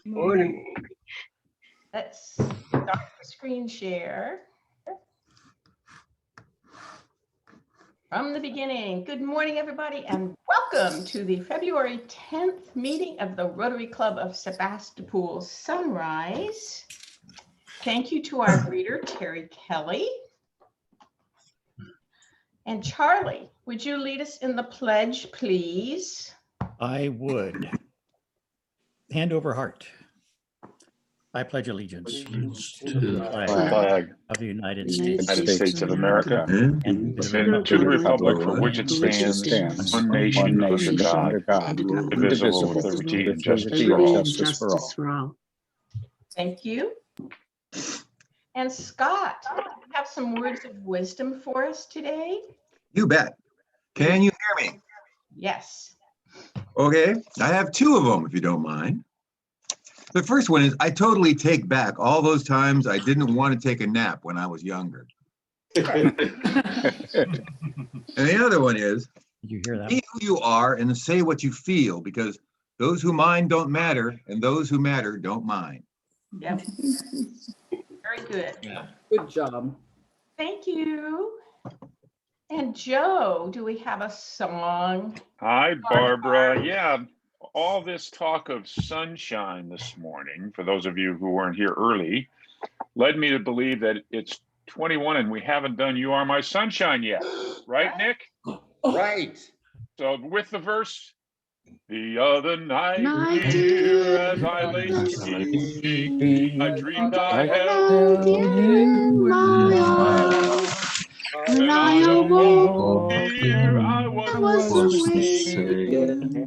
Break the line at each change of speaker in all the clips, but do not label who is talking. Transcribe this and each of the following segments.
Morning.
Let's start the screen share. From the beginning, good morning, everybody, and welcome to the February 10th meeting of the Rotary Club of Sebastopol Sunrise. Thank you to our greeter, Terry Kelly. And Charlie, would you lead us in the pledge, please?
I would. Hand over heart. I pledge allegiance to the flag of the United States
United States of America,
and
and to the republic for which it stands, one nation under God, indivisible, with liberty and justice for all.
Thank you. And Scott, do you have some words of wisdom for us today?
You bet. Can you hear me?
Yes.
Okay, I have two of them, if you don't mind. The first one is, I totally take back all those times I didn't want to take a nap when I was younger. And the other one is,
Did you hear that?
be who you are and say what you feel, because those who mind don't matter, and those who matter don't mind.
Yep. Very good.
Yeah.
Good job.
Thank you. And Joe, do we have a song?
Hi, Barbara. Yeah, all this talk of sunshine this morning, for those of you who weren't here early, led me to believe that it's 21 and we haven't done You Are My Sunshine yet. Right, Nick?
Right.
So with the verse, the other night, dear, as I lay sleeping, I dreamed I held you in my arms. And I awoke, dear, I was asleep,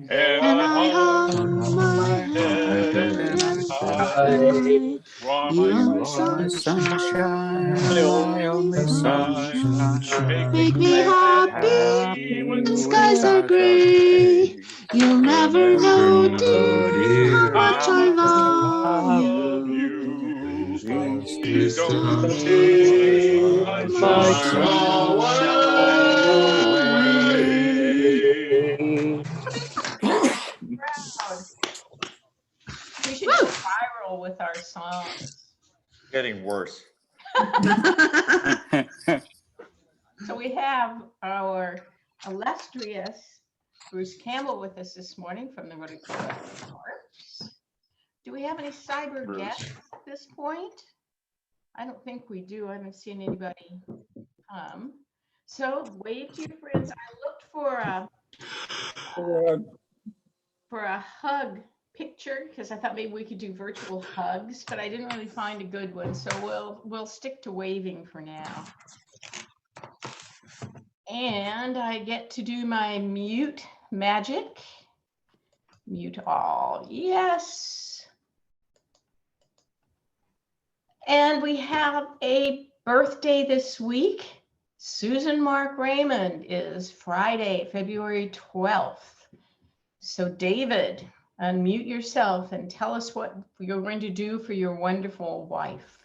and I hung my head and cried. You are my sunshine, my only sunshine. Make me happy when the skies are gray. You'll never know, dear, how much I love you. Please don't take my sorrow away.
We should go viral with our songs.
Getting worse.
So we have our illustrious Bruce Campbell with us this morning from the Rotary Club of Parks. Do we have any cyber guests at this point? I don't think we do. I haven't seen anybody come. So wave to your friends. I looked for a hug picture because I thought maybe we could do virtual hugs, but I didn't really find a good one. So we'll stick to waving for now. And I get to do my mute magic. Mute all. Yes. And we have a birthday this week. Susan Mark Raymond is Friday, February 12th. So David, unmute yourself and tell us what you're going to do for your wonderful wife.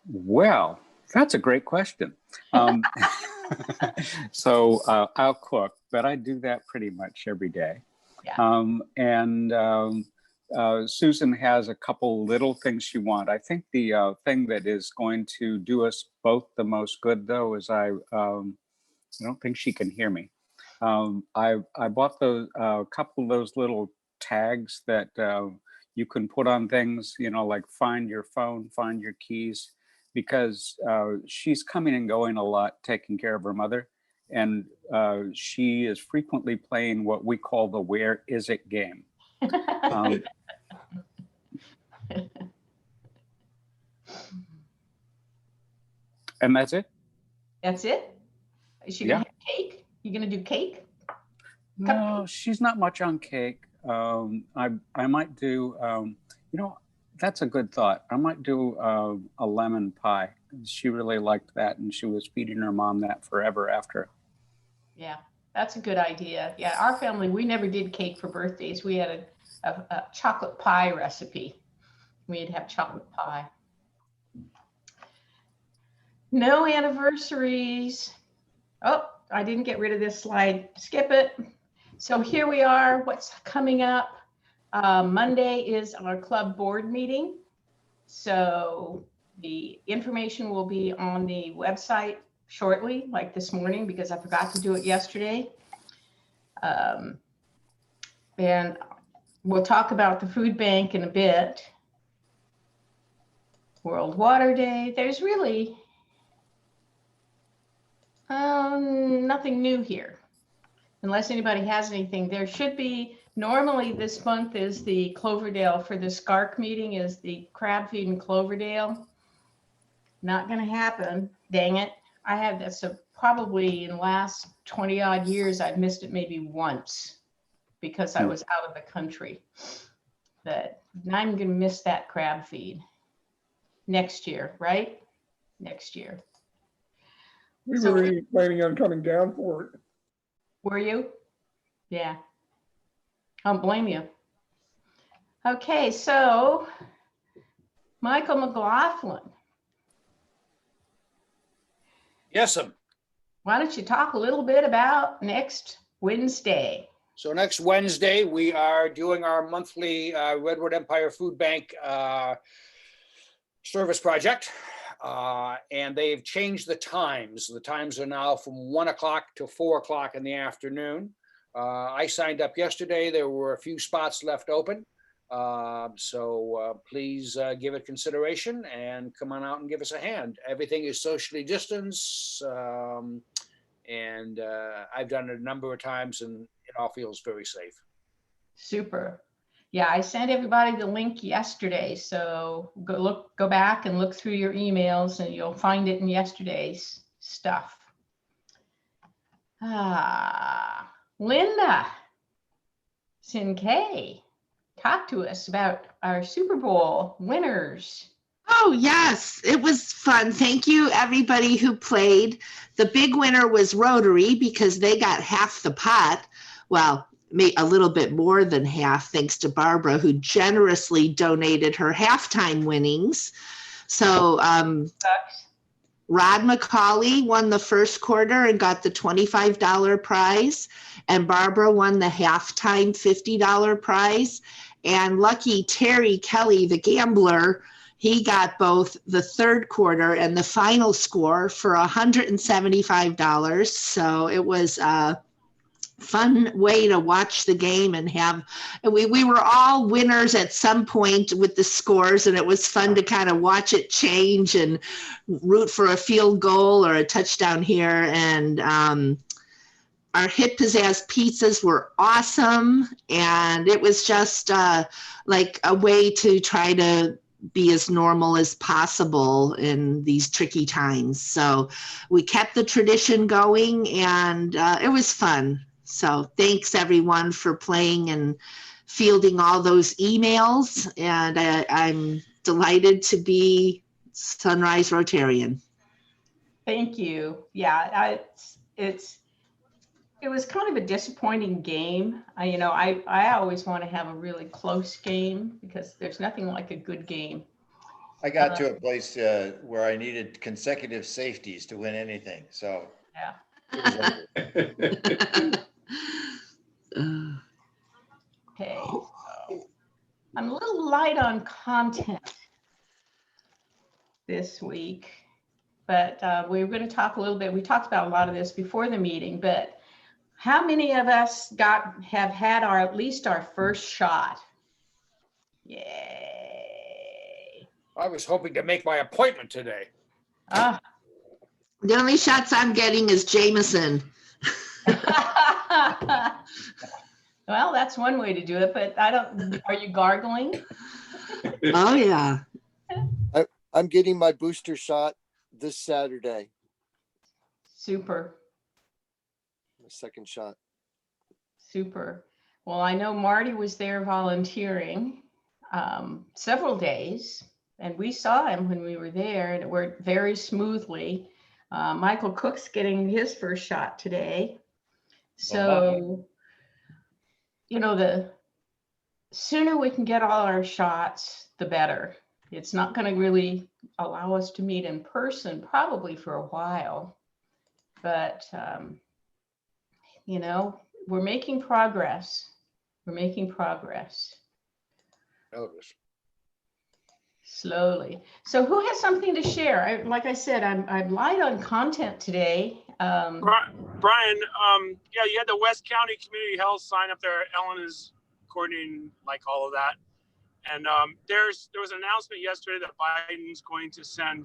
Well, that's a great question. So I'll cook, but I do that pretty much every day.
Yeah.
Susan has a couple little things she wants. I think the thing that is going to do us both the most good, though, is I don't think she can hear me. I bought those couple of those little tags that you can put on things, you know, like find your phone, find your keys, because she's coming and going a lot, taking care of her mother. And she is frequently playing what we call the "Where Is It" game. And that's it.
That's it? Is she gonna have cake? You gonna do cake?
No, she's not much on cake. I might do, you know, that's a good thought. I might do a lemon pie. She really liked that, and she was feeding her mom that forever after.
Yeah, that's a good idea. Yeah, our family, we never did cake for birthdays. We had a chocolate pie recipe. We'd have chocolate pie. No anniversaries. Oh, I didn't get rid of this slide. Skip it. So here we are. What's coming up? Monday is our club board meeting. So the information will be on the website shortly, like this morning, because I forgot to do it yesterday. And we'll talk about the food bank in a bit. World Water Day. There's really nothing new here. Unless anybody has anything, there should be, normally this month is the Cloverdale, for the SCARC meeting is the crab feed in Cloverdale. Not gonna happen, dang it. I had this, so probably in the last 20 odd years, I've missed it maybe once because I was out of the country. But now I'm gonna miss that crab feed next year, right? Next year.
We
So-
were really planning on coming down for it.
Were you? Yeah. I don't blame you. Okay, so Michael McLaughlin,
Yes,
why don't you talk a little bit about next Wednesday?
so next Wednesday, we are doing our monthly Redwood Empire Food Bank service project. And they've changed the times. The times are now from 1 o'clock to 4 o'clock in the afternoon. I signed up yesterday. There were a few spots left open. So please give it consideration and come on out and give us a hand. Everything is socially distanced. And I've done it a number of times and it all feels very safe.
Super. Yeah, I sent everybody the link yesterday, so go back and look through your emails and you'll find it in yesterday's stuff. Linda Sinkay, talk to us about our Super Bowl winners.
Oh, yes, it was fun. Thank you, everybody who played. The big winner was Rotary because they got half the pot. Well, a little bit more than half, thanks to Barbara, who generously donated her halftime winnings. So Rod McCauley won the first quarter and got the $25 prize, and Barbara won the halftime $50 prize. And lucky Terry Kelly, the gambler, he got both the third quarter and the final score for $175. So it was fun way to watch the game and we were all winners at some point with the scores, and it was fun to kind of watch it change and root for a field goal or a touchdown here. And our Hit Pizzazz pizzas were awesome, and it was just like a way to try to be as normal as possible in these tricky times. So we kept the tradition going, and it was fun. So thanks everyone for playing and fielding all those emails. And I'm delighted to be Sunrise Rotarian.
Thank you. Yeah, it was kind of a disappointing game. I always want to have a really close game because there's nothing like a good game.
I got to a place where I needed consecutive safeties to win anything, so.
Yeah. Okay, so I'm a little light on content this week, but we're going to talk a little bit. We talked about a lot of this before the meeting, but how many of us have had at least our first shot? Yay.
I was hoping to make my appointment today.
Ah.
The only shots I'm getting is Jameson.
Well, that's one way to do it, but are you gargling?
Oh, yeah.
I'm getting my booster shot this Saturday,
Super,
my second shot.
super. Well, I know Marty was there volunteering several days, and we saw him when we were there, and it worked very smoothly. Michael Cook's getting his first shot today. So, the sooner we can get all our shots, the better. It's not going to really allow us to meet in person probably for a while, but, we're making progress. We're making progress.
Notice.
Slowly. So who has something to share? Like I said, I'm light on content today.
Brian, yeah, you had the West County Community Health sign up there. Ellen is coordinating like all of that. And there was an announcement yesterday that Biden's going to send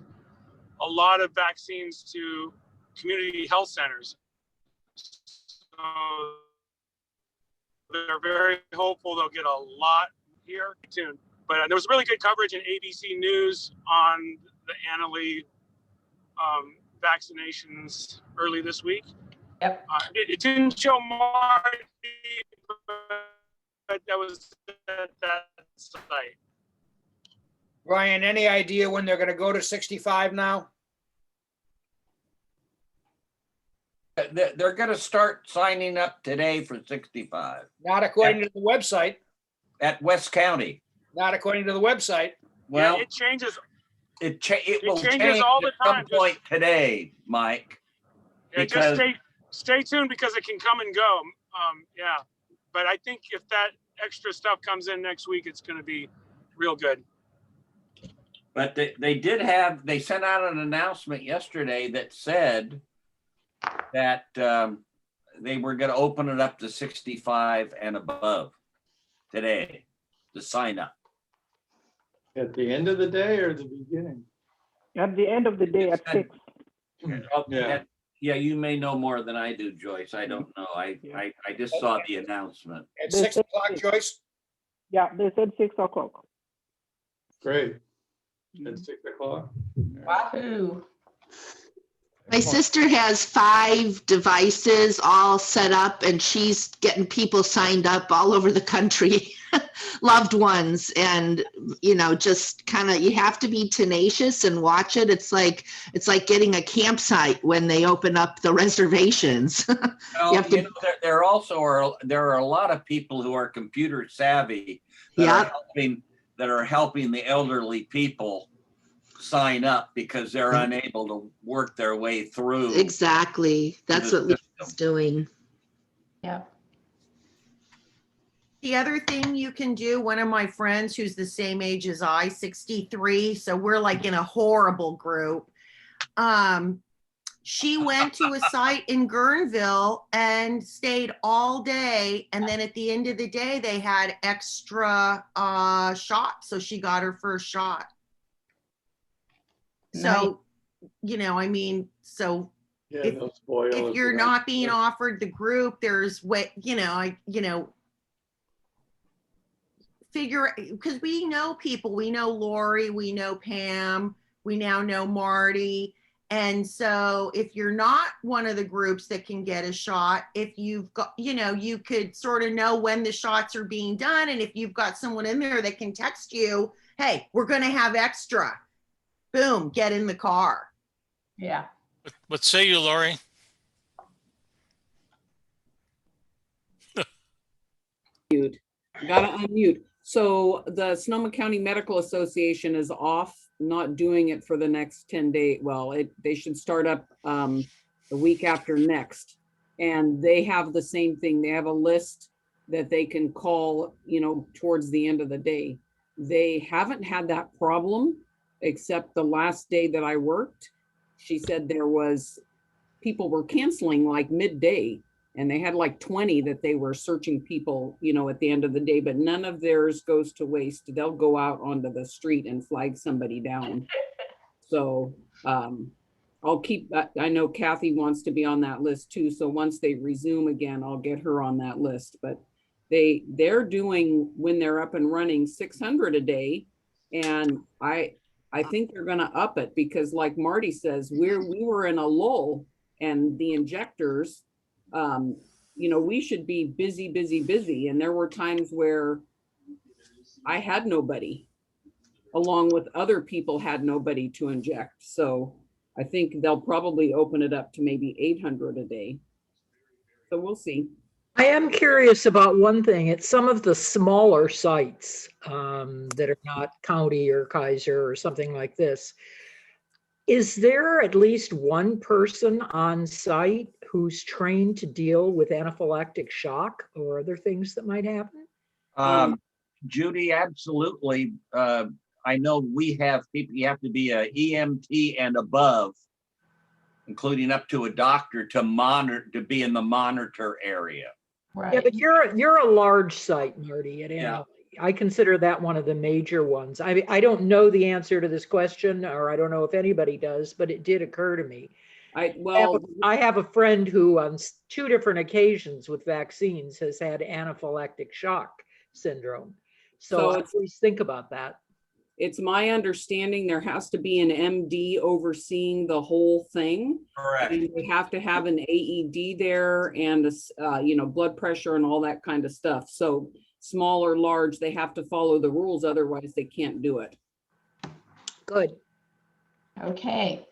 a lot of vaccines to community health centers. So they're very hopeful they'll get a lot here soon. But there was really good coverage in ABC News on the Anna Lee vaccinations early this week.
Yep.
It didn't show Marty, but that was at that site.
Ryan, any idea when they're going to go to 65 now?
They're going to start signing up today for 65
Not according to the website.
at West County.
Not according to the website.
Well,
Yeah, it changes.
it will
changes
change
all the
at some
time.
point today, Mike.
Yeah,
Because
just stay tuned because it can come and go. Yeah, but I think if that extra stuff comes in next week, it's going to be real good.
But they sent out an announcement yesterday that said that they were going to open it up to 65 and above today to sign up.
At the end of the day or the beginning?
At the end of the day at 6.
Yeah, you may know more than I do, Joyce. I don't know. I just saw the announcement.
At 6 o'clock, Joyce?
Yeah, they said 6 o'clock.
Great. At 6 o'clock.
Wahoo.
My sister has 5 devices all set up and she's getting people signed up all over the country, loved ones. And, just kind of, you have to be tenacious and watch it. It's like getting a campsite when they open up the reservations.
Well, there are a lot of people who are computer savvy that are helping the elderly people sign up because they're unable to work their way through.
Exactly. That's what Lisa's doing.
Yeah.
The other thing you can do, one of my friends who's the same age as I, 63, so we're like in a horrible group. She went to a site in Guerneville and stayed all day. And then at the end of the day, they had extra shots. So she got her first shot. So, if you're not being offered the group, there's figure, because we know people, we know Lori, we know Pam, we now know Marty. And so if you're not one of the groups that can get a shot, if you've got, you could sort of know when the shots are being done. And if you've got someone in there that can text you, hey, we're going to have extra. Boom, get in the car.
Yeah.
What say you, Lori?
Gotta unmute. So the Sonoma County Medical Association is off, not doing it for the next 10 days. Well, they should start up the week after next. And they have the same thing. They have a list that they can call, towards the end of the day. They haven't had that problem except the last day that I worked. She said people were canceling like midday. And they had like 20 that they were searching people, at the end of the day, but none of theirs goes to waste. They'll go out onto the street and flag somebody down. So I'll keep, I know Kathy wants to be on that list too. So once they resume again, I'll get her on that list. But they're doing, when they're up and running, 600 a day. And I think they're going to up it because like Marty says, we were in a lull and the injectors, we should be busy. And there were times where I had nobody, along with other people had nobody to inject. So I think they'll probably open it up to maybe 800 a day. So we'll see.
I am curious about one thing. At some of the smaller sites that are not county or Kaiser or something like this, is there at least one person on site who's trained to deal with anaphylactic shock or other things that might happen?
Judy, absolutely. I know we have people, you have to be a EMT and above, including up to a doctor to monitor, to be in the monitor area.
Right.
Yeah, but you're a large site, Marty, at
Yeah.
Antelope. I consider that one of the major ones. I don't know the answer to this question, or I don't know if anybody does, but it did occur to me. I have a friend who on 2 different occasions with vaccines has had anaphylactic shock syndrome. So I always think about that.
It's my understanding there has to be an MD overseeing the whole thing.
Correct.
And we have to have an AED there and blood pressure and all that kind of stuff. So small or large, they have to follow the rules, otherwise they can't do it.
Good.
Okay.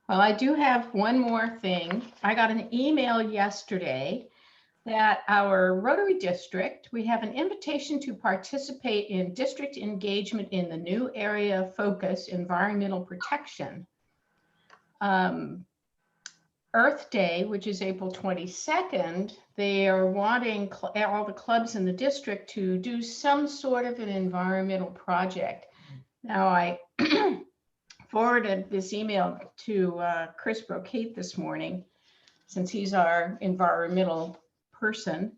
Well, I do have one more thing. I got an email yesterday that our Rotary District, we have an invitation to participate in district engagement in the new area of focus, environmental protection. Earth Day, which is April 22nd, they are wanting all the clubs in the district to do some sort of an environmental project. Now, I forwarded this email to Chris Brocate this morning, since he's our environmental person.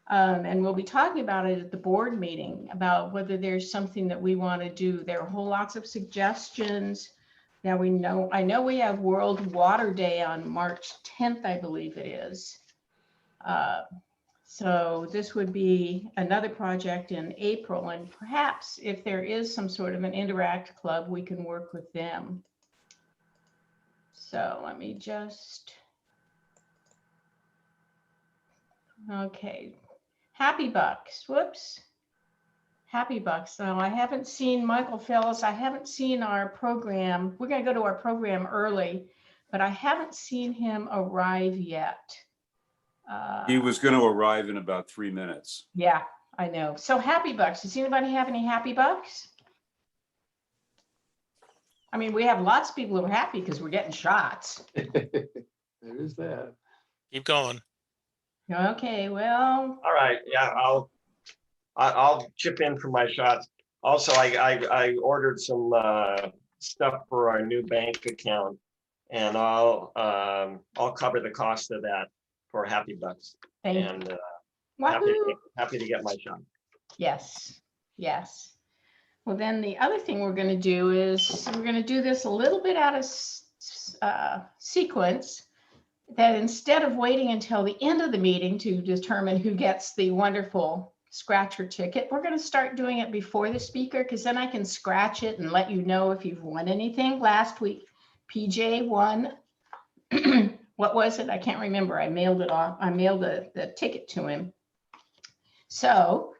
And we'll be talking about it at the board meeting, about whether there's something that we want to do. There are whole lots of suggestions. Now I know we have World Water Day on March 10th, I believe it is. So this would be another project in April, and perhaps if there is some sort of an Interact Club, we can work with them. So let me just, okay. Happy Bucks, whoops. Happy Bucks. So I haven't seen Michael Phillips. I haven't seen our program. We're going to go to our program early, but I haven't seen him arrive yet.
He was going to arrive in about 3 minutes.
Yeah, I know. So Happy Bucks. Does anybody have any Happy Bucks? I mean, we have lots of people who are happy because we're getting shots.
There is that.
Keep going.
Okay, well.
All right, yeah, I'll chip in for my shots. Also, I ordered some stuff for our new bank account, and I'll cover the cost of that for Happy Bucks.
Thank
and
you.
happy to get my shot.
Yes, yes. Well, then the other thing we're going to do is we're going to do this a little bit out of sequence, that instead of waiting until the end of the meeting to determine who gets the wonderful scratcher ticket, we're going to start doing it before the speaker, because then I can scratch it and let you know if you've won anything. Last week, PJ won. What was it? I can't remember. I mailed it off. I mailed the ticket to him. So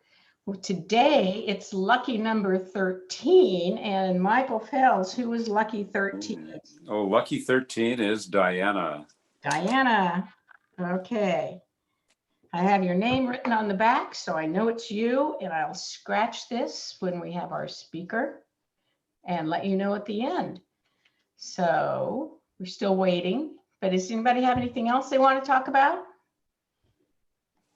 today it's lucky number 13, and Michael Fells, who was lucky 13?
Oh, lucky 13 is Diana.
Diana. Okay. I have your name written on the back, so I know it's you, and I'll scratch this when we have our speaker and let you know at the end. So we're still waiting, but does anybody have anything else they want to talk about?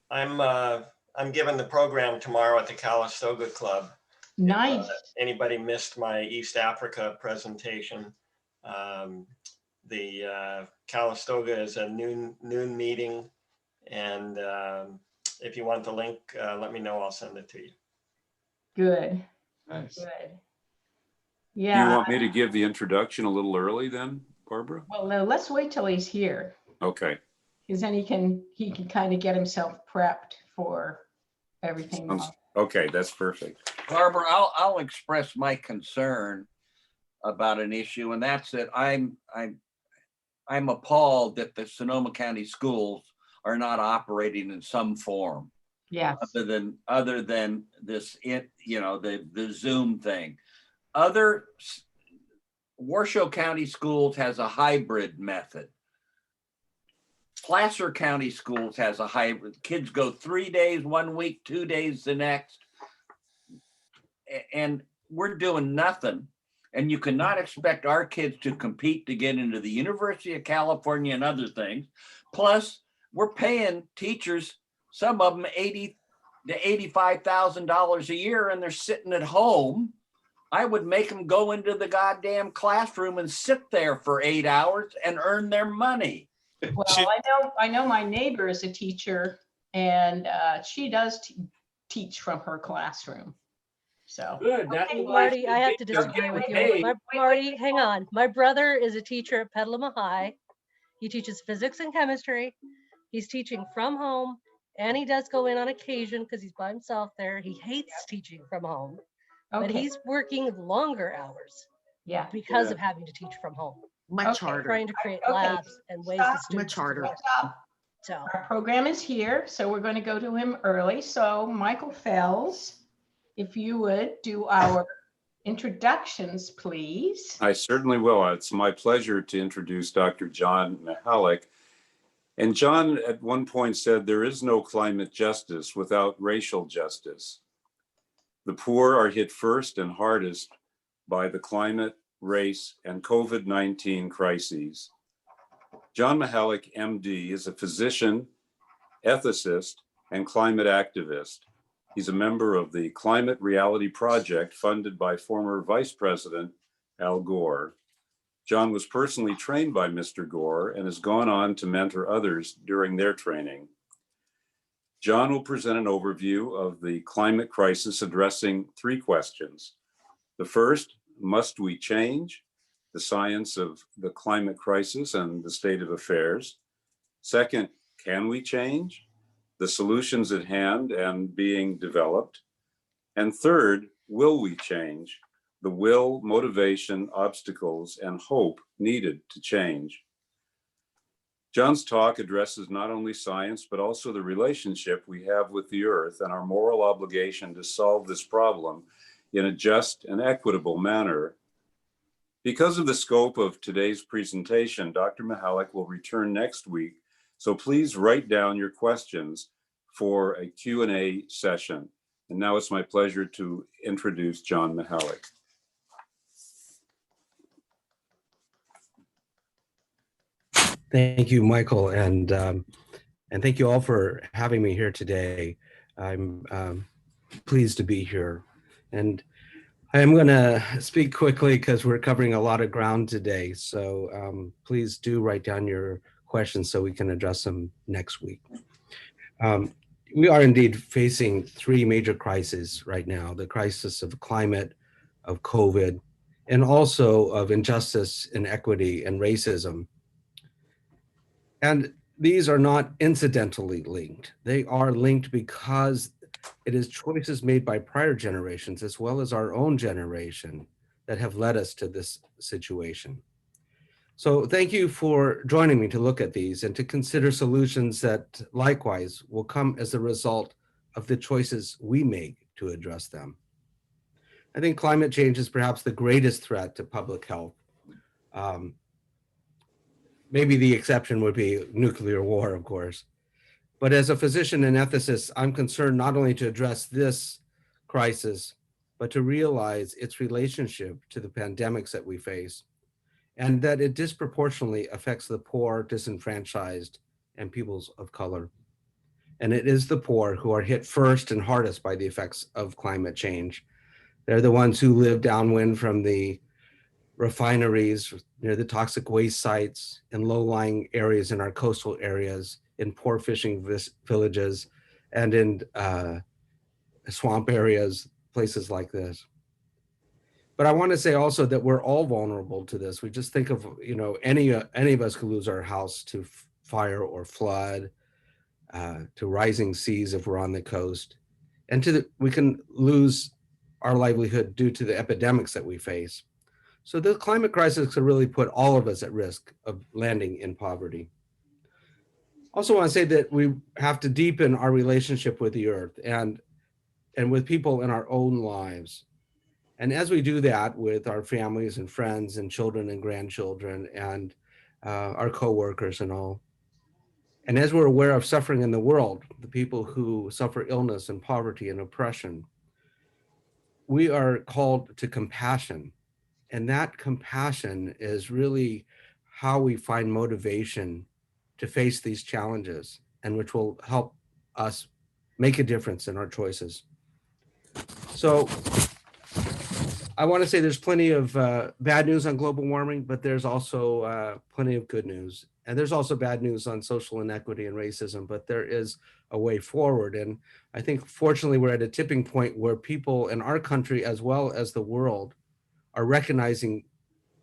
I'm giving the program tomorrow at the Calistoga Club.
Nice.
If, anybody missed my East Africa presentation? The Calistoga is a noon meeting, and if you want the link, let me know. I'll send it to you.
Good.
Nice.
Good.
Do
Yeah.
you want me to give the introduction a little early then, Barbara?
Well, no, let's wait till he's here,
Okay.
because then he can kind of get himself prepped for everything else.
Okay, that's perfect.
Barbara, I'll express my concern about an issue, and that's that I'm appalled that the Sonoma County schools are not operating in some form.
Yes.
Other than this, the Zoom thing. Other Washoe County schools has a hybrid method. Placer County schools has a hybrid. Kids go 3 days 1 week, 2 days the next. And we're doing nothing. And you cannot expect our kids to compete to get into the University of California and other things. Plus, we're paying teachers, some of them to $85,000 a year and they're sitting at home, I would make them go into the goddamn classroom and sit there for 8 hours and earn their money.
Well, I know my neighbor is a teacher, and she does teach from her classroom. So
good. That's
Hey,
why
Marty, I have to
they're
disagree with
getting
you.
paid.
Marty, hang on. My brother is a teacher at Petaluma High. He teaches physics and chemistry. He's teaching from home, and he does go in on occasion because he's by himself there. He hates teaching from home, but
Okay.
he's working longer hours
Yeah.
because of having to teach from home.
Much
Okay.
harder.
Trying to create
Okay.
labs and ways
Stop.
the students
Much harder.
can learn.
Stop.
So
Our program is here, so we're going to go to him early. So Michael Fells, if you would do our introductions, please.
I certainly will. It's my pleasure to introduce Dr. John Mihalik. And John at one point said, there is no climate justice without racial justice. The poor are hit first and hardest by the climate, race, and COVID-19 crises. John Mihalik, MD, is a physician, ethicist, and climate activist. He's a member of the Climate Reality Project funded by former Vice President Al Gore. John was personally trained by Mr. Gore and has gone on to mentor others during their training. John will present an overview of the climate crisis, addressing 3 questions. The first, must we change? The science of the climate crisis and the state of affairs. Second, can we change? The solutions at hand and being developed. And third, will we change? The will, motivation, obstacles, and hope needed to change. John's talk addresses not only science, but also the relationship we have with the earth and our moral obligation to solve this problem in a just and equitable manner. Because of the scope of today's presentation, Dr. Mihalik will return next week, so please write down your questions for a Q&A session. And now it's my pleasure to introduce John Mihalik.
Thank you, Michael, and thank you all for having me here today. I'm pleased to be here, and I am going to speak quickly because we're covering a lot of ground today. So please do write down your questions so we can address them next week. We are indeed facing 3 major crises right now: the crisis of climate, of COVID, and also of injustice, inequity, and racism. And these are not incidentally linked. They are linked because it is choices made by prior generations as well as our own generation that have led us to this situation. So thank you for joining me to look at these and to consider solutions that likewise will come as a result of the choices we make to address them. I think climate change is perhaps the greatest threat to public health. Maybe the exception would be nuclear war, of course. But as a physician and ethicist, I'm concerned not only to address this crisis, but to realize its relationship to the pandemics that we face, and that it disproportionately affects the poor, disenfranchised, and peoples of color. And it is the poor who are hit first and hardest by the effects of climate change. They're the ones who live downwind from the refineries, near the toxic waste sites, in low-lying areas in our coastal areas, in poor fishing villages, and in swamp areas, places like this. But I want to say also that we're all vulnerable to this. We just think of, any of us could lose our house to fire or flood, to rising seas if we're on the coast, and we can lose our livelihood due to the epidemics that we face. So the climate crisis could really put all of us at risk of landing in poverty. Also want to say that we have to deepen our relationship with the earth and with people in our own lives. And as we do that with our families and friends and children and grandchildren and our coworkers and all, and as we're aware of suffering in the world, the people who suffer illness and poverty and oppression, we are called to compassion. And that compassion is really how we find motivation to face these challenges, and which will help us make a difference in our choices. So I want to say there's plenty of bad news on global warming, but there's also plenty of good news. And there's also bad news on social inequity and racism, but there is a way forward. And I think fortunately we're at a tipping point where people in our country as well as the world are recognizing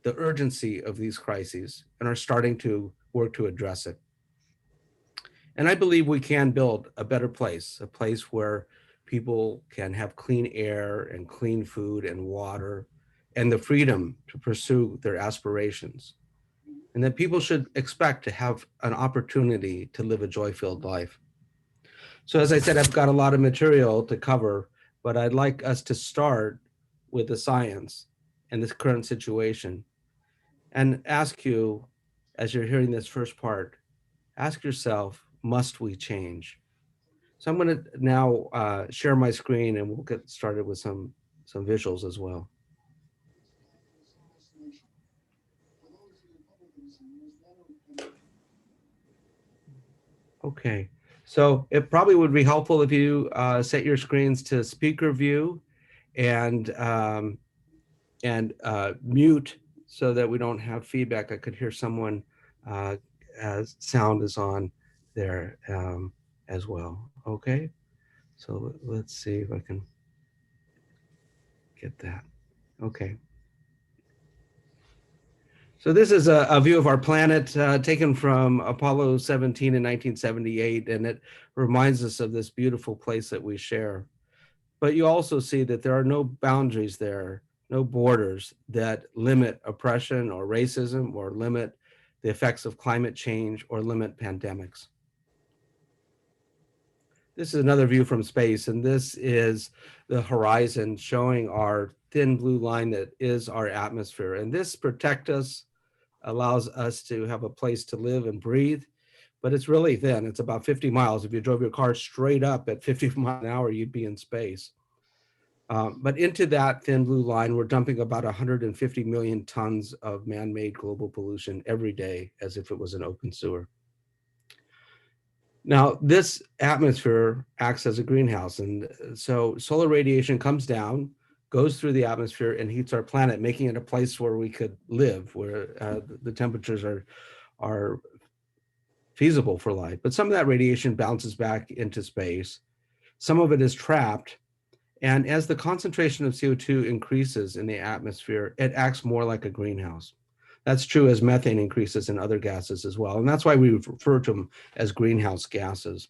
the urgency of these crises and are starting to work to address it. And I believe we can build a better place, a place where people can have clean air and clean food and water and the freedom to pursue their aspirations. And that people should expect to have an opportunity to live a joy-filled life. So as I said, I've got a lot of material to cover, but I'd like us to start with the science and this current situation and ask you, as you're hearing this first part, ask yourself, must we change? So I'm going to now share my screen and we'll get started with some visuals as well. Okay, so it probably would be helpful if you set your screens to speaker view and mute so that we don't have feedback. I could hear someone as sound is on there as well. Okay, so let's see if I can get that. Okay. So this is a view of our planet taken from Apollo 17 in 1978, and it reminds us of this beautiful place that we share. But you also see that there are no boundaries there, no borders that limit oppression or racism or limit the effects of climate change or limit pandemics. This is another view from space, and this is the horizon showing our thin blue line that is our atmosphere. And this protects us, allows us to have a place to live and breathe, but it's really thin. It's about 50 miles. If you drove your car straight up at 50 miles an hour, you'd be in space. But into that thin blue line, we're dumping about 150 million tons of man-made global pollution every day as if it was an open sewer. Now, this atmosphere acts as a greenhouse. And so solar radiation comes down, goes through the atmosphere and heats our planet, making it a place where we could live, where the temperatures are feasible for life. But some of that radiation bounces back into space. Some of it is trapped. And as the concentration of CO2 increases in the atmosphere, it acts more like a greenhouse. That's true as methane increases in other gases as well. And that's why we refer to them as greenhouse gases.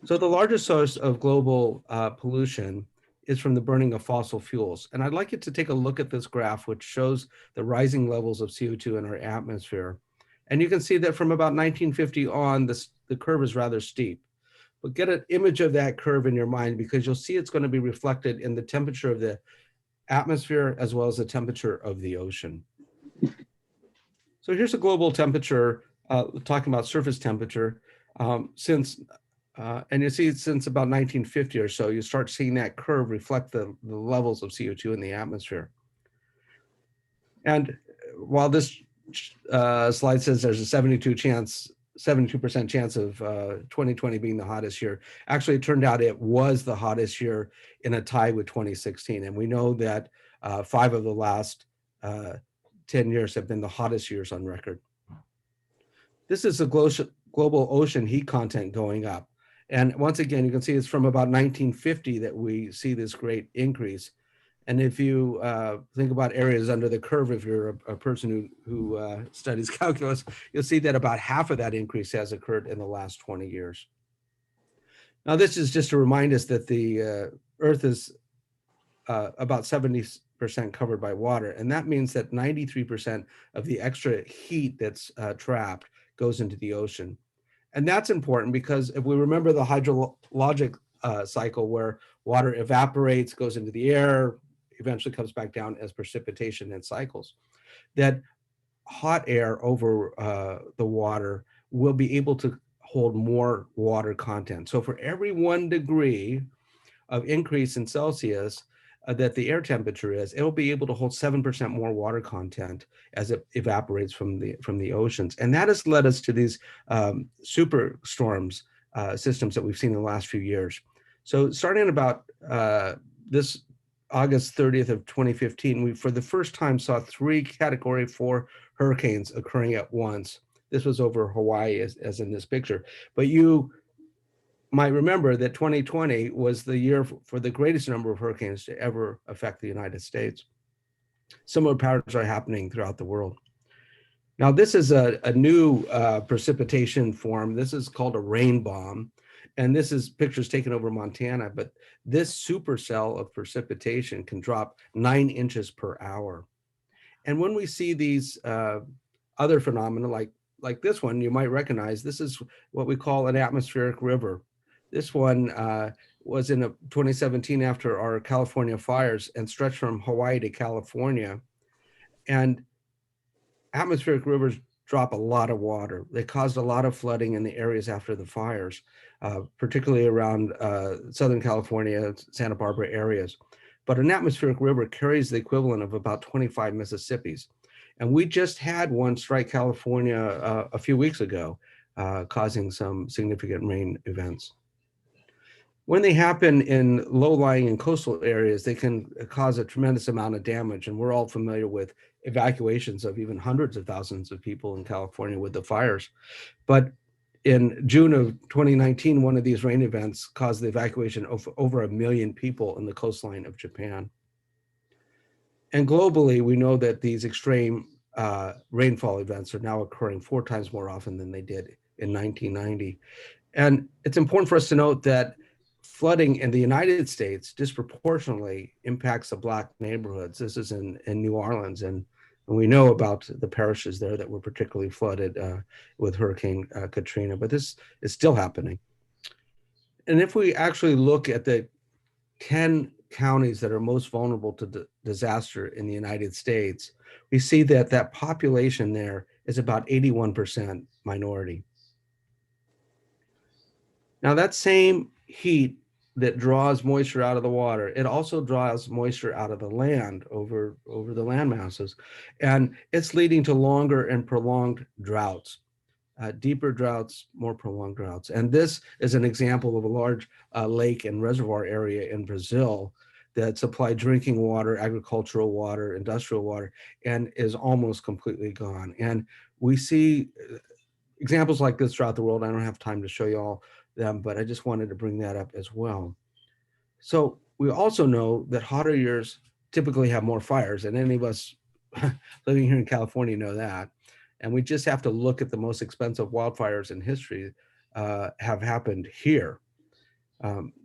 So the largest source of global pollution is from the burning of fossil fuels. And I'd like you to take a look at this graph, which shows the rising levels of CO2 in our atmosphere. And you can see that from about 1950 on, the curve is rather steep. But get an image of that curve in your mind, because you'll see it's going to be reflected in the temperature of the atmosphere as well as the temperature of the ocean. So here's a global temperature, talking about surface temperature, and you see since about 1950 or so, you start seeing that curve reflect the levels of CO2 in the atmosphere. And while this slide says there's a 72% chance of 2020 being the hottest year, actually it turned out it was the hottest year in a tie with 2016. And we know that 5 of the last 10 years have been the hottest years on record. This is the global ocean heat content going up. And once again, you can see it's from about 1950 that we see this great increase. And if you think about areas under the curve, if you're a person who studies calculus, you'll see that about half of that increase has occurred in the last 20 years. Now, this is just to remind us that the Earth is about 70% covered by water. And that means that 93% of the extra heat that's trapped goes into the ocean. And that's important because if we remember the hydrologic cycle where water evaporates, goes into the air, eventually comes back down as precipitation and cycles, that hot air over the water will be able to hold more water content. So for every 1 degree of increase in Celsius that the air temperature is, it will be able to hold 7% more water content as it evaporates from the oceans. And that has led us to these super storms systems that we've seen in the last few years. So starting about this August 30th of 2015, we for the first time saw 3 Category 4 hurricanes occurring at once. This was over Hawaii, as in this picture. But you might remember that 2020 was the year for the greatest number of hurricanes to ever affect the United States. Similar patterns are happening throughout the world. Now, this is a new precipitation form. This is called a rain bomb. And this is pictures taken over Montana, but this supercell of precipitation can drop 9 inches per hour. And when we see these other phenomena like this one, you might recognize this is what we call an atmospheric river. This one was in 2017 after our California fires and stretched from Hawaii to California. And atmospheric rivers drop a lot of water. They caused a lot of flooding in the areas after the fires, particularly around Southern California, Santa Barbara areas. But an atmospheric river carries the equivalent of about 25 Mississippis. And we just had one strike California a few weeks ago, causing some significant rain events. When they happen in low-lying and coastal areas, they can cause a tremendous amount of damage. And we're all familiar with evacuations of even hundreds of thousands of people in California with the fires. But in June of 2019, one of these rain events caused the evacuation of over 1 million people in the coastline of Japan. And globally, we know that these extreme rainfall events are now occurring 4 times more often than they did in 1990. And it's important for us to note that flooding in the United States disproportionately impacts the Black neighborhoods. This is in New Orleans, and we know about the parishes there that were particularly flooded with Hurricane Katrina, but this is still happening. And if we actually look at the 10 counties that are most vulnerable to disaster in the United States, we see that that population there is about 81% minority. Now, that same heat that draws moisture out of the water, it also draws moisture out of the land over the land masses. And it's leading to longer and prolonged droughts, deeper droughts, more prolonged droughts. And this is an example of a large lake and reservoir area in Brazil that supplied drinking water, agricultural water, industrial water, and is almost completely gone. And we see examples like this throughout the world. I don't have time to show you all them, but I just wanted to bring that up as well. So we also know that hotter years typically have more fires, and any of us living here in California know that. And we just have to look at the most expensive wildfires in history have happened here.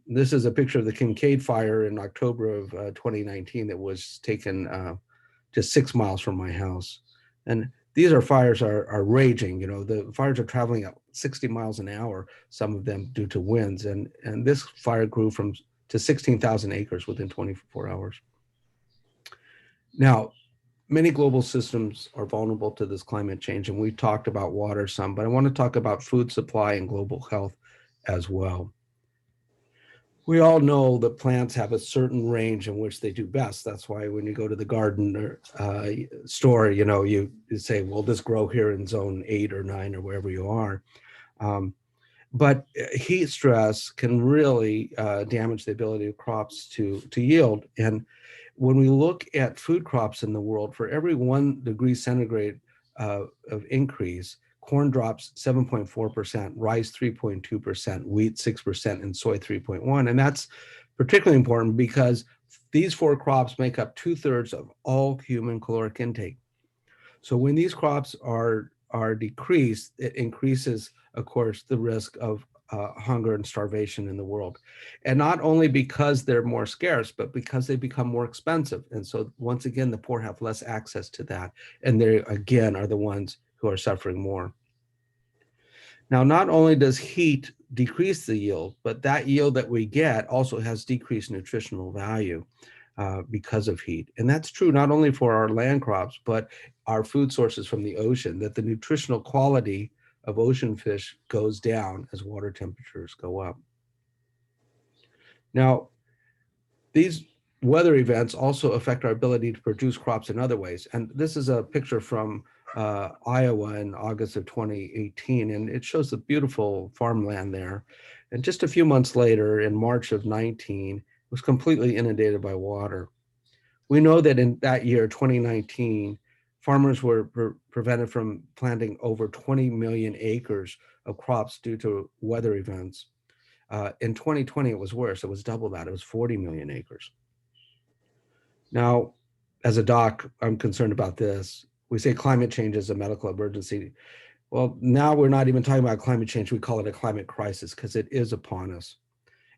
This is a picture of the Kincaid fire in October of 2019 that was taken just 6 miles from my house. And these fires are raging. You know, the fires are traveling at 60 miles an hour, some of them due to winds. And this fire grew to 16,000 acres within 24 hours. Now, many global systems are vulnerable to this climate change, and we talked about water some, but I want to talk about food supply and global health as well. We all know that plants have a certain range in which they do best. That's why when you go to the garden or store, you know, you say, well, this grow here in zone 8 or 9 or wherever you are. But heat stress can really damage the ability of crops to yield. And when we look at food crops in the world, for every 1 degree centigrade of increase, corn drops 7.4%, rice 3.2%, wheat 6%, and soy 3.1%. And that's particularly important because these 4 crops make up 2/3 of all human caloric intake. So when these crops are decreased, it increases, of course, the risk of hunger and starvation in the world. And not only because they're more scarce, but because they become more expensive. And so once again, the poor have less access to that. And they, again, are the ones who are suffering more. Now, not only does heat decrease the yield, but that yield that we get also has decreased nutritional value because of heat. And that's true not only for our land crops, but our food sources from the ocean, that the nutritional quality of ocean fish goes down as water temperatures go up. Now, these weather events also affect our ability to produce crops in other ways. And this is a picture from Iowa in August of 2018, and it shows the beautiful farmland there. And just a few months later, in March of 19, it was completely inundated by water. We know that in that year, 2019, farmers were prevented from planting over 20 million acres of crops due to weather events. In 2020, it was worse. It was double that. It was 40 million acres. Now, as a doc, I'm concerned about this. We say climate change is a medical emergency. Well, now we're not even talking about climate change. We call it a climate crisis because it is upon us.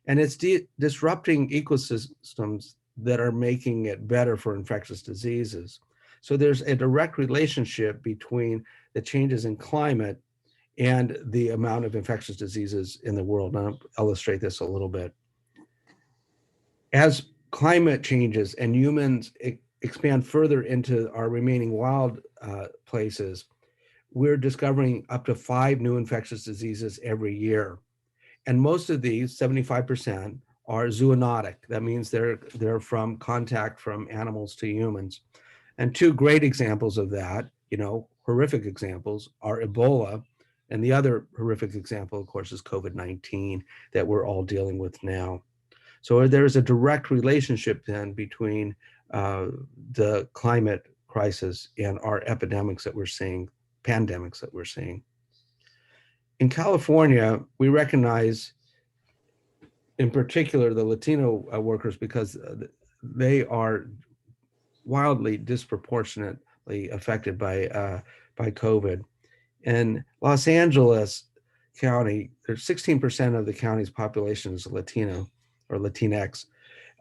And it's disrupting ecosystems that are making it better for infectious diseases. So there's a direct relationship between the changes in climate and the amount of infectious diseases in the world. And I'll illustrate this a little bit. As climate changes and humans expand further into our remaining wild places, we're discovering up to 5 new infectious diseases every year. And most of these, 75%, are zoonotic. That means they're from contact from animals to humans. And 2 great examples of that, horrific examples, are Ebola. And the other horrific example, of course, is COVID-19 that we're all dealing with now. So there's a direct relationship then between the climate crisis and our epidemics that we're seeing, pandemics that we're seeing. In California, we recognize in particular the Latino workers because they are wildly disproportionately affected by COVID. In Los Angeles County, there's 16% of the county's population is Latino or Latinx,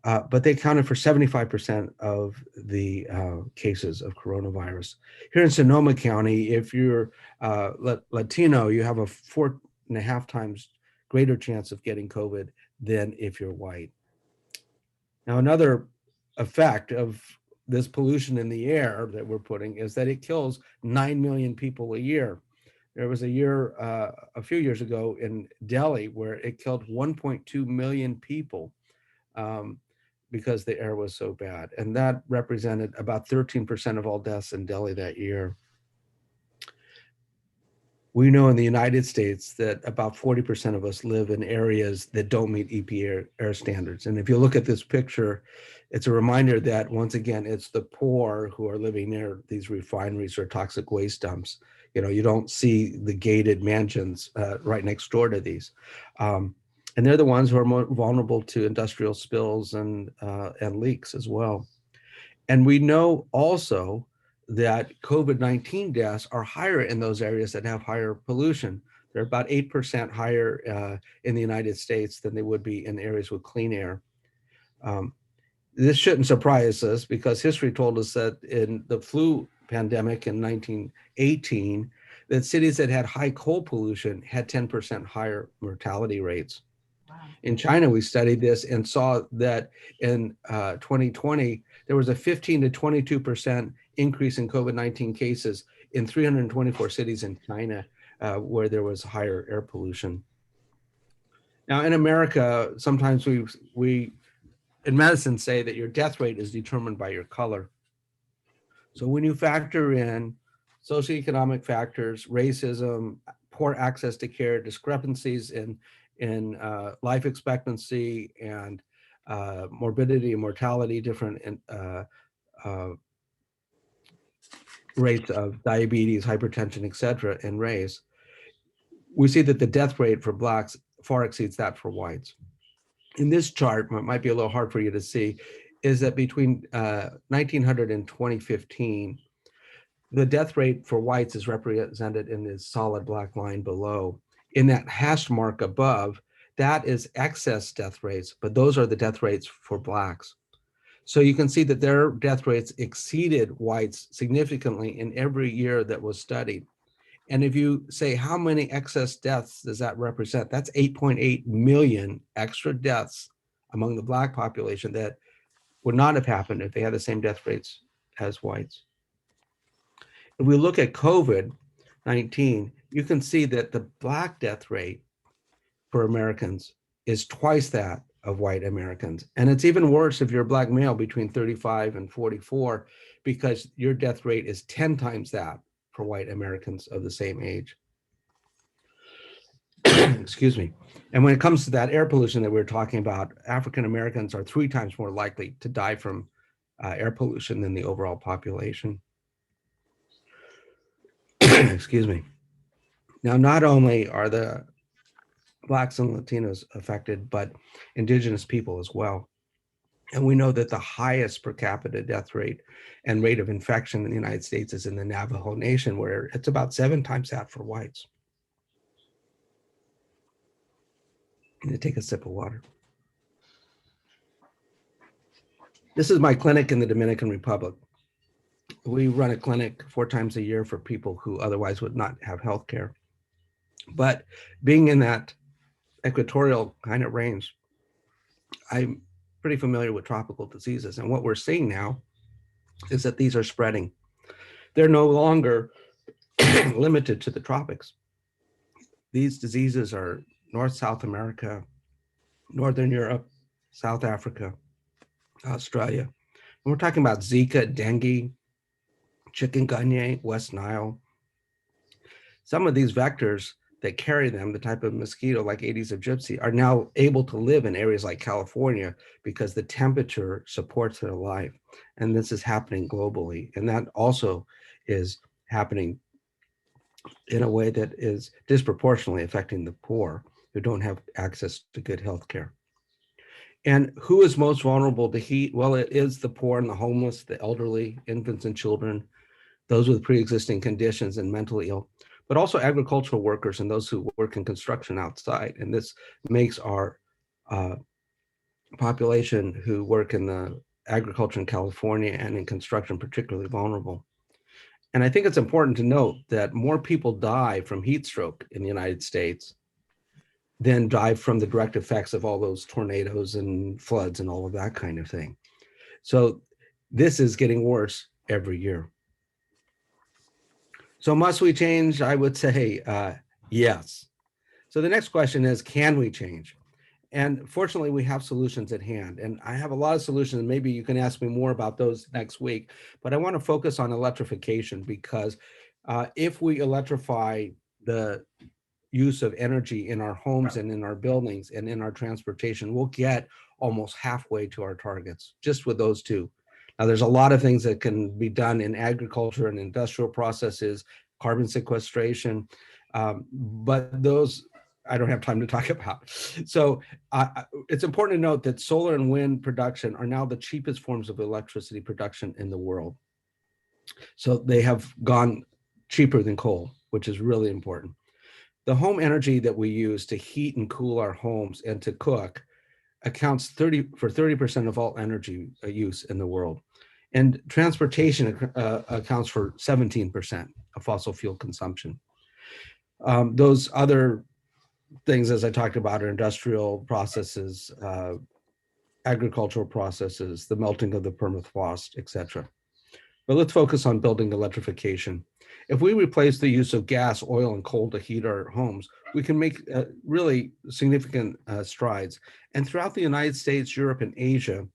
but they accounted for 75% of the cases of coronavirus. Here in Sonoma County, if you're Latino, you have a 4.5 times greater chance of getting COVID than if you're white. Now, another effect of this pollution in the air that we're putting is that it kills 9 million people a year. There was a few years ago in Delhi where it killed 1.2 million people because the air was so bad. And that represented about 13% of all deaths in Delhi that year. We know in the United States that about 40% of us live in areas that don't meet EPA air standards. And if you look at this picture, it's a reminder that once again, it's the poor who are living near these refineries or toxic waste dumps. You don't see the gated mansions right next door to these. And they're the ones who are more vulnerable to industrial spills and leaks as well. And we know also that COVID-19 deaths are higher in those areas that have higher pollution. They're about 8% higher in the United States than they would be in areas with clean air. This shouldn't surprise us because history told us that in the flu pandemic in 1918, that cities that had high coal pollution had 10% higher mortality rates. Wow. In China, we studied this and saw that in 2020, there was a 15 to 22% increase in COVID-19 cases in 324 cities in China where there was higher air pollution. Now in America, sometimes we in medicine say that your death rate is determined by your color. So when you factor in socioeconomic factors, racism, poor access to care, discrepancies in life expectancy and morbidity and mortality, different rates of diabetes, hypertension, et cetera, and race, we see that the death rate for Blacks far exceeds that for whites. In this chart, what might be a little hard for you to see, is that between 1900 and 2015, the death rate for whites is represented in this solid black line below. In that hash mark above, that is excess death rates, but those are the death rates for Blacks. So you can see that their death rates exceeded whites significantly in every year that was studied. And if you say how many excess deaths does that represent, that's 8.8 million extra deaths among the Black population that would not have happened if they had the same death rates as whites. If we look at COVID-19, you can see that the Black death rate for Americans is twice that of white Americans. And it's even worse if you're a Black male between 35 and 44, because your death rate is 10 times that for white Americans of the same age. Excuse me. And when it comes to that air pollution that we were talking about, African Americans are 3 times more likely to die from air pollution than the overall population. Excuse me. Now, not only are the Blacks and Latinos affected, but Indigenous people as well. And we know that the highest per capita death rate and rate of infection in the United States is in the Navajo Nation, where it's about 7 times that for whites. I'm going to take a sip of water. This is my clinic in the Dominican Republic. We run a clinic 4 times a year for people who otherwise would not have health care. But being in that equatorial kind of range, I'm pretty familiar with tropical diseases. And what we're seeing now is that these are spreading. They're no longer limited to the tropics. These diseases are North, South America, Northern Europe, South Africa, Australia. And we're talking about Zika, dengue, chikungunya, West Nile. Some of these vectors that carry them, the type of mosquito like Aedes aegypti, are now able to live in areas like California because the temperature supports their life. And this is happening globally. And that also is happening in a way that is disproportionately affecting the poor who don't have access to good health care. And who is most vulnerable to heat? Well, it is the poor and the homeless, the elderly, infants and children, those with pre-existing conditions and mentally ill, but also agricultural workers and those who work in construction outside. And this makes our population who work in the agriculture in California and in construction particularly vulnerable. And I think it's important to note that more people die from heat stroke in the United States than die from the direct effects of all those tornadoes and floods and all of that kind of thing. So this is getting worse every year. So must we change? I would say yes. So the next question is, can we change? And fortunately, we have solutions at hand. And I have a lot of solutions. Maybe you can ask me more about those next week. But I want to focus on electrification because if we electrify the use of energy in our homes and in our buildings and in our transportation, we'll get almost halfway to our targets just with those two. Now, there's a lot of things that can be done in agriculture and industrial processes, carbon sequestration, but those I don't have time to talk about. So it's important to note that solar and wind production are now the cheapest forms of electricity production in the world. So they have gone cheaper than coal, which is really important. The home energy that we use to heat and cool our homes and to cook accounts for 30% of all energy use in the world. And transportation accounts for 17% of fossil fuel consumption. Those other things, as I talked about, are industrial processes, agricultural processes, the melting of the permafrost, et cetera. But let's focus on building electrification. If we replace the use of gas, oil, and coal to heat our homes, we can make really significant strides. And throughout the United States, Europe, and Asia,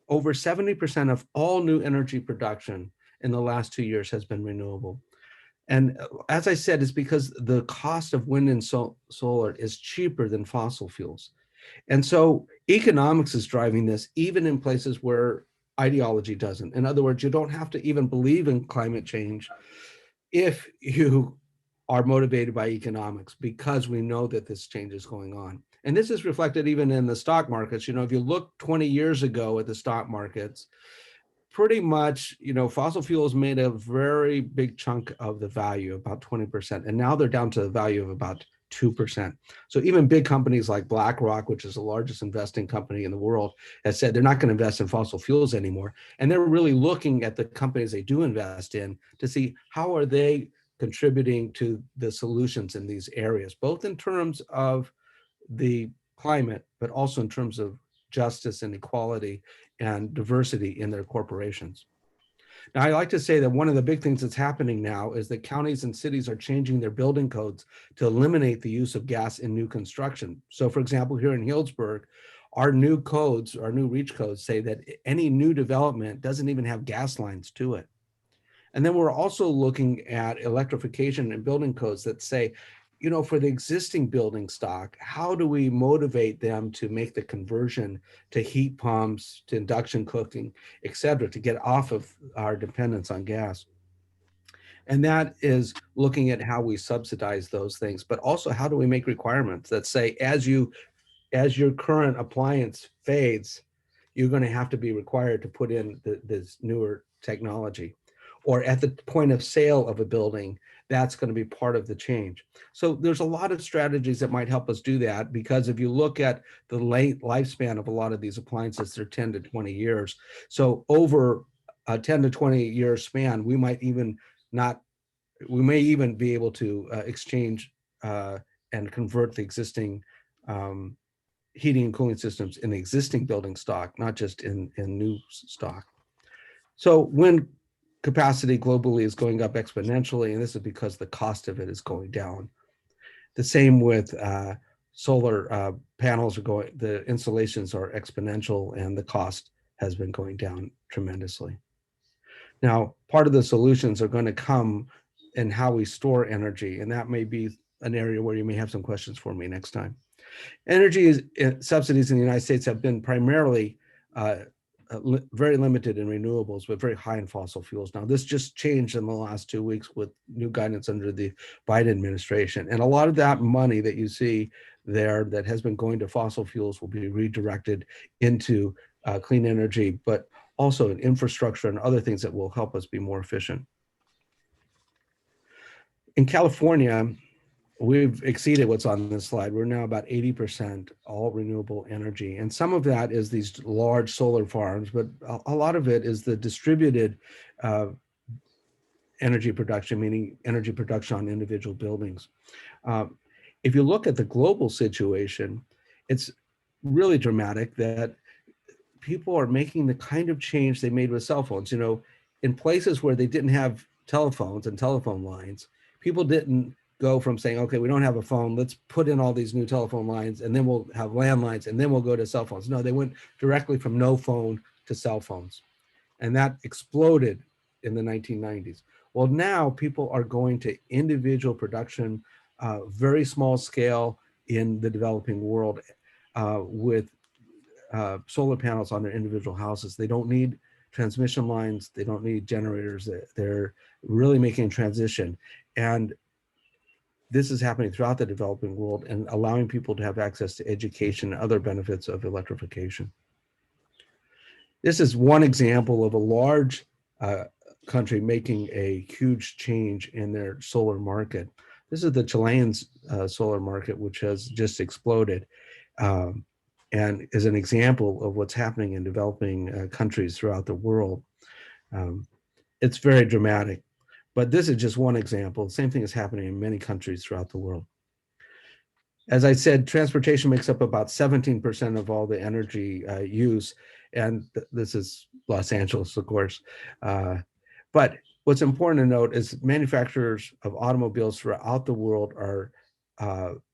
over 70% of all new energy production in the last 2 years has been renewable. And as I said, it's because the cost of wind and solar is cheaper than fossil fuels. And so economics is driving this, even in places where ideology doesn't. In other words, you don't have to even believe in climate change if you are motivated by economics, because we know that this change is going on. And this is reflected even in the stock markets. You know, if you look 20 years ago at the stock markets, pretty much, you know, fossil fuels made a very big chunk of the value, about 20%. And now they're down to the value of about 2%. So even big companies like BlackRock, which is the largest investing company in the world, has said they're not going to invest in fossil fuels anymore. And they're really looking at the companies they do invest in to see how are they contributing to the solutions in these areas, both in terms of the climate, but also in terms of justice and equality and diversity in their corporations. Now, I like to say that one of the big things that's happening now is that counties and cities are changing their building codes to eliminate the use of gas in new construction. So for example, here in Healdsburg, our new codes, our new REACH codes say that any new development doesn't even have gas lines to it. And then we're also looking at electrification and building codes that say, you know, for the existing building stock, how do we motivate them to make the conversion to heat pumps, to induction cooking, et cetera, to get off of our dependence on gas? And that is looking at how we subsidize those things, but also how do we make requirements that say, as your current appliance fades, you're going to have to be required to put in this newer technology. Or at the point of sale of a building, that's going to be part of the change. So there's a lot of strategies that might help us do that, because if you look at the lifespan of a lot of these appliances, they're 10 to 20 years. So over a 10 to 20 year span, we may even be able to exchange and convert the existing heating and cooling systems in the existing building stock, not just in new stock. So when capacity globally is going up exponentially, and this is because the cost of it is going down. The same with solar panels the installations are exponential and the cost has been going down tremendously. Now, part of the solutions are going to come in how we store energy, and that may be an area where you may have some questions for me next time. Energy subsidies in the United States have been primarily very limited in renewables, but very high in fossil fuels. Now, this just changed in the last 2 weeks with new guidance under the Biden administration. And a lot of that money that you see there that has been going to fossil fuels will be redirected into clean energy, but also in infrastructure and other things that will help us be more efficient. In California, we've exceeded what's on this slide. We're now about 80% all renewable energy. And some of that is these large solar farms, but a lot of it is the distributed energy production, meaning energy production on individual buildings. If you look at the global situation, it's really dramatic that people are making the kind of change they made with cell phones. You know, in places where they didn't have telephones and telephone lines, people didn't go from saying, okay, we don't have a phone, let's put in all these new telephone lines and then we'll have landlines and then we'll go to cell phones. No, they went directly from no phone to cell phones. And that exploded in the 1990s. Well, now people are going to individual production, very small scale in the developing world with solar panels on their individual houses. They don't need transmission lines. They don't need generators. They're really making a transition. And this is happening throughout the developing world and allowing people to have access to education and other benefits of electrification. This is one example of a large country making a huge change in their solar market. This is the Chilean solar market, which has just exploded and is an example of what's happening in developing countries throughout the world. It's very dramatic. But this is just one example. The same thing is happening in many countries throughout the world. As I said, transportation makes up about 17% of all the energy use. And this is Los Angeles, of course. But what's important to note is manufacturers of automobiles throughout the world are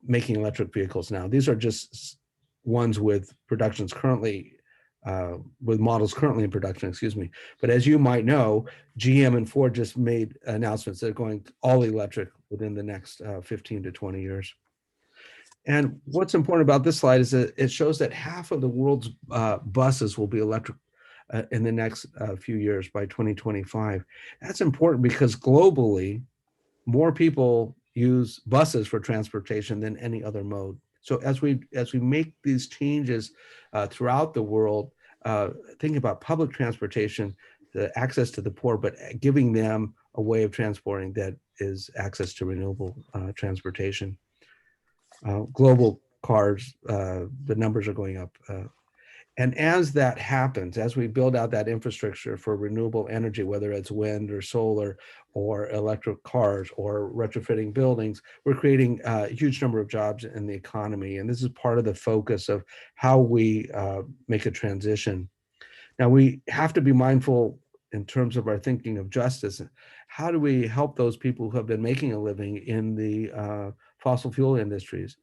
making electric vehicles now. These are just ones with productions currently with models currently in production, excuse me. But as you might know, GM and Ford just made announcements that are going all electric within the next 15 to 20 years. And what's important about this slide is that it shows that half of the world's buses will be electric in the next few years by 2025. That's important because globally, more people use buses for transportation than any other mode. So as we make these changes throughout the world, thinking about public transportation, the access to the poor, but giving them a way of transporting that is access to renewable transportation. Global cars, the numbers are going up. And as that happens, as we build out that infrastructure for renewable energy, whether it's wind or solar or electric cars or retrofitting buildings, we're creating a huge number of jobs in the economy. And this is part of the focus of how we make a transition. Now, we have to be mindful in terms of our thinking of justice. How do we help those people who have been making a living in the fossil fuel industries?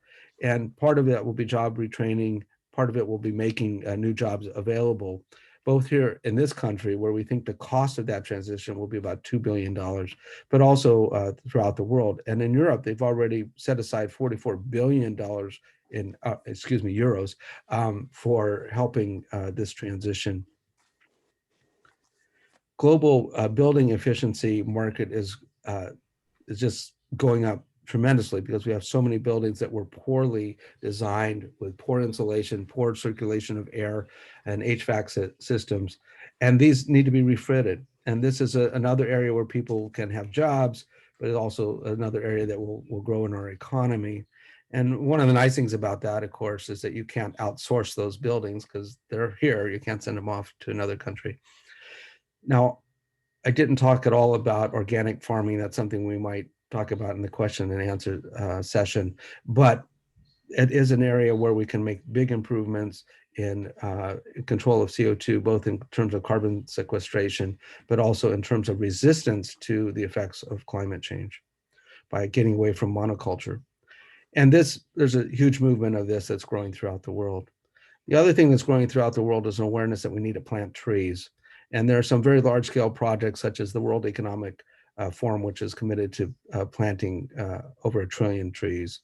And part of it will be job retraining. Part of it will be making new jobs available. both here in this country, where we think the cost of that transition will be about $2 billion, but also throughout the world. And in Europe, they've already set aside $44 billion in, euros, for helping this transition. Global building efficiency market is just going up tremendously because we have so many buildings that were poorly designed with poor insulation, poor circulation of air, and HVAC systems. And these need to be refitted. And this is another area where people can have jobs, but it's also another area that will grow in our economy. And one of the nice things about that, of course, is that you can't outsource those buildings because they're here. You can't send them off to another country. Now, I didn't talk at all about organic farming. That's something we might talk about in the question and answer session, but it is an area where we can make big improvements in control of CO2, both in terms of carbon sequestration, but also in terms of resistance to the effects of climate change by getting away from monoculture. And there's a huge movement of this that's growing throughout the world. The other thing that's growing throughout the world is an awareness that we need to plant trees. And there are some very large scale projects such as the World Economic Forum, which is committed to planting over 1 trillion trees.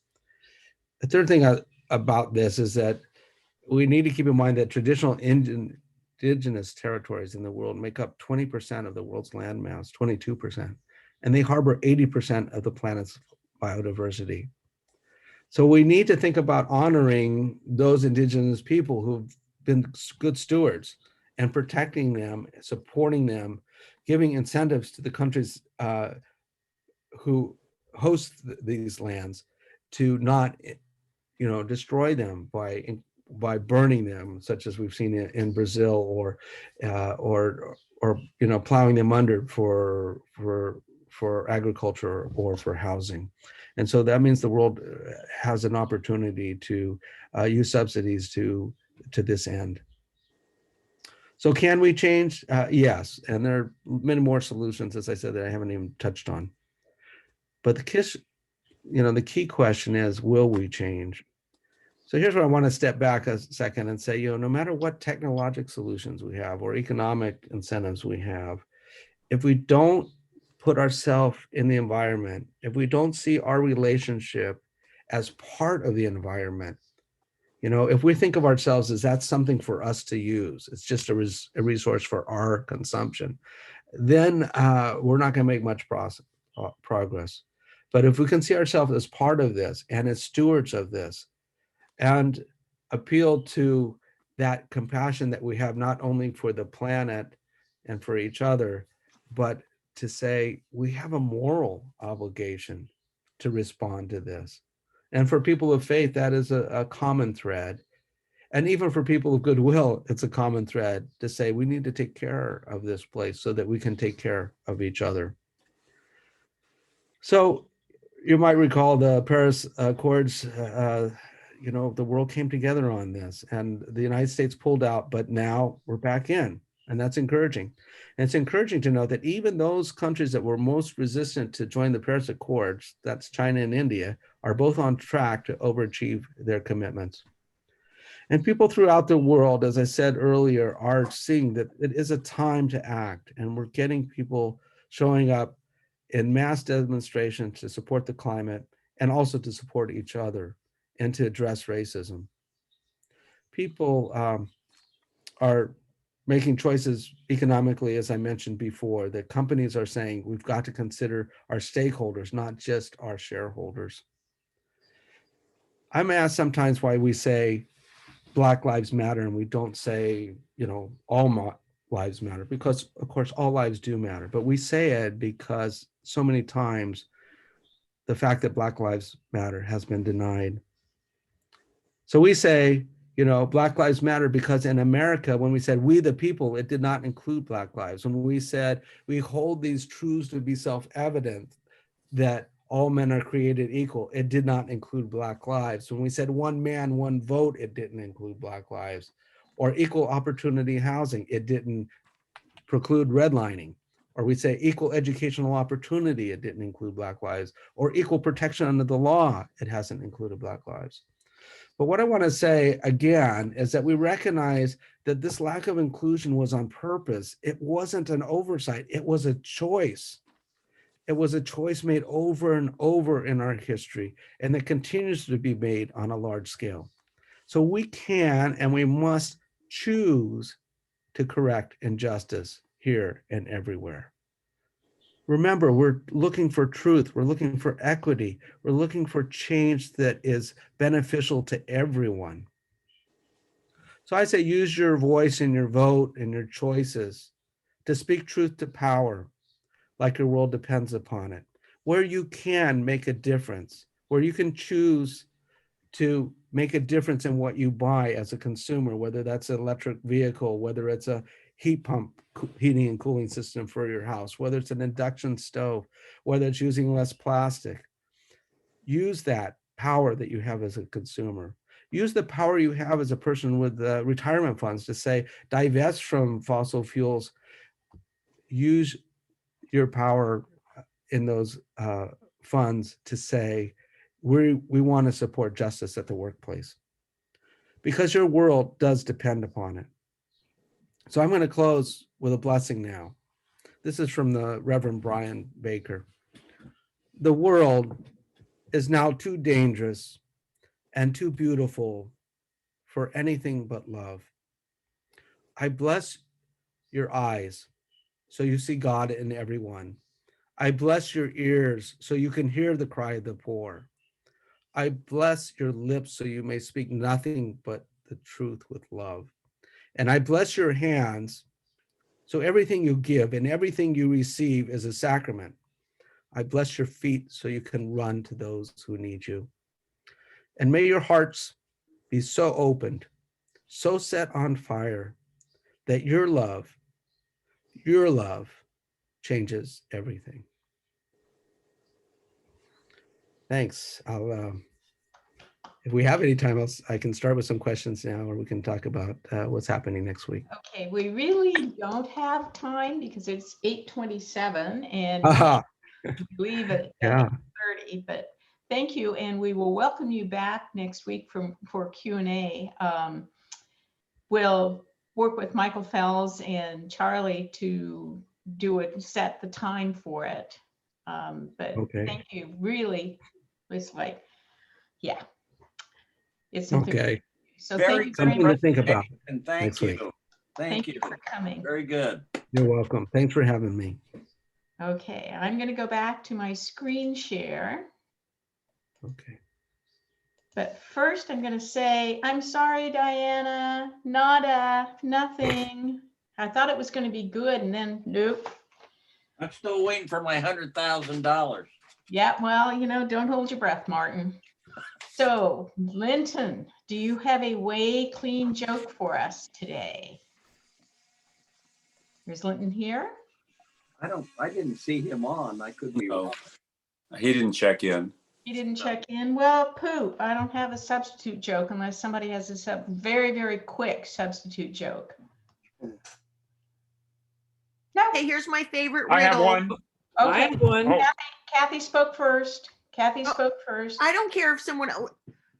The third thing about this is that we need to keep in mind that traditional indigenous territories in the world make up 20% of the world's land mass, 22%, and they harbor 80% of the planet's biodiversity. So we need to think about honoring those indigenous people who've been good stewards and protecting them, supporting them, giving incentives to the countries who host these lands to not, destroy them by burning them, such as we've seen in Brazil, or plowing them under for agriculture or for housing. And so that means the world has an opportunity to use subsidies to this end. So can we change? Yes, and there are many more solutions, as I said, that I haven't even touched on. But the key question is, will we change? So here's where I want to step back a second and say, no matter what technological solutions we have or economic incentives we have, if we don't put ourselves in the environment, if we don't see our relationship as part of the environment, if we think of ourselves as that's something for us to use, it's just a resource for our consumption, then we're not going to make much progress. But if we can see ourselves as part of this and as stewards of this, and appeal to that compassion that we have not only for the planet and for each other, but to say we have a moral obligation to respond to this. And for people of faith, that is a common thread. And even for people of goodwill, it's a common thread to say we need to take care of this place so that we can take care of each other. So you might recall the Paris Accords, the world came together on this and the United States pulled out, but now we're back in, and that's encouraging. And it's encouraging to know that even those countries that were most resistant to join the Paris Accords, that's China and India, are both on track to overachieve their commitments. And people throughout the world, as I said earlier, are seeing that it is a time to act, and we're getting people showing up in mass demonstrations to support the climate and also to support each other and to address racism. People are making choices economically, as I mentioned before, that companies are saying we've got to consider our stakeholders, not just our shareholders. I'm asked sometimes why we say Black Lives Matter and we don't say, all lives matter, because of course all lives do matter, but we say it because so many times the fact that Black Lives Matter has been denied. So we say, Black Lives Matter because in America, when we said we the people, it did not include Black lives. When we said we hold these truths to be self-evident, that all men are created equal, it did not include Black lives. When we said one man, one vote, it didn't include Black lives. Or equal opportunity housing, it didn't preclude redlining. Or we say equal educational opportunity, it didn't include Black lives. Or equal protection under the law, it hasn't included Black lives. But what I want to say again is that we recognize that this lack of inclusion was on purpose. It wasn't an oversight. It was a choice. It was a choice made over and over in our history, and that continues to be made on a large scale. So we can and we must choose to correct injustice here and everywhere. Remember, we're looking for truth. We're looking for equity. We're looking for change that is beneficial to everyone. So I say use your voice and your vote and your choices to speak truth to power, like your world depends upon it. Where you can make a difference, where you can choose to make a difference in what you buy as a consumer, whether that's an electric vehicle, whether it's a heat pump, heating and cooling system for your house, whether it's an induction stove, whether it's using less plastic. Use that power that you have as a consumer. Use the power you have as a person with retirement funds to say, divest from fossil fuels. Use your power in those funds to say, we want to support justice at the workplace, because your world does depend upon it. So I'm going to close with a blessing now. This is from the Reverend Brian Baker. The world is now too dangerous and too beautiful for anything but love. I bless your eyes so you see God in everyone. I bless your ears so you can hear the cry of the poor. I bless your lips so you may speak nothing but the truth with love. And I bless your hands so everything you give and everything you receive is a sacrament. I bless your feet so you can run to those who need you. And may your hearts be so opened, so set on fire, that your love changes everything. Thanks. If we have any time else, I can start with some questions now, or we can talk about what's happening next week.
Okay, we really don't have time because it's 8:27 and we leave at 8:30, but thank you, and we will welcome you back next week for Q&A. We'll work with Michael Fells and Charlie to do it, set the time for it. But thank you, really, it's like, yeah. It's something.
Okay.
So thank you very
something
much.
to think about.
And thank you. Thank you
for coming.
Very good.
You're welcome. Thanks for having me.
Okay, I'm going to go back to my screen share.
Okay.
But first I'm going to say, I'm sorry, Diana, nada, nothing. I thought it was going to be good and then nope.
I'm still waiting for my $100,000.
Yeah, well, you know, don't hold your breath, Martin. So, Linton, do you have a way clean joke for us today? Is Linton here?
I didn't see him on. I could be wrong.
He didn't check in.
He didn't check in. Well, poop. I don't have a substitute joke unless somebody has a very, very quick substitute joke.
No. Hey, here's my favorite riddle.
I have one.
Okay.
I have one.
Kathy spoke first. Kathy spoke first.
I don't care if someone.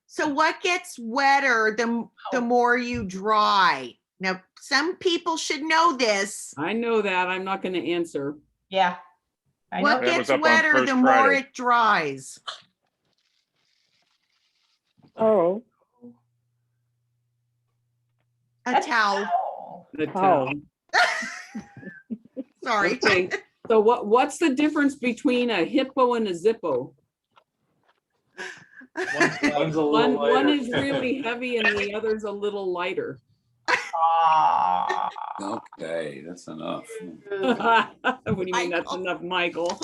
So what gets wetter the more you dry? Now, some people should know this.
I know that. I'm not going to answer.
Yeah.
What gets wetter the more it dries?
Oh.
A towel.
The towel.
Sorry.
Okay. So what's the difference between a hippo and a zippo? One is really heavy and the other's a little lighter.
Okay, that's enough.
What do you mean that's enough, Michael?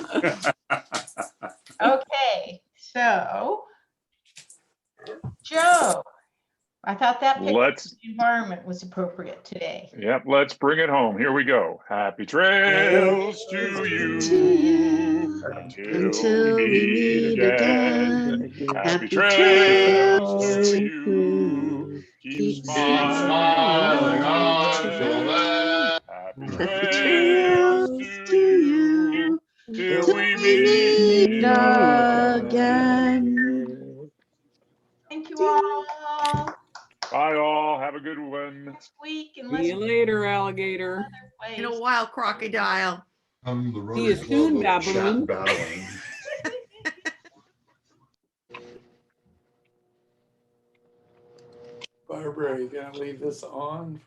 Okay, so Joe, I thought that picture of the environment was appropriate today.
Yep, let's bring it home. Here we go. Happy trails to you until we meet again. Happy trails to you. Keep smiling until then. Happy trails to you till we meet again.
Thank you all.
later, alligator.
In a while, crocodile.
See you soon, baboon.
Barbara, are you gonna leave this on?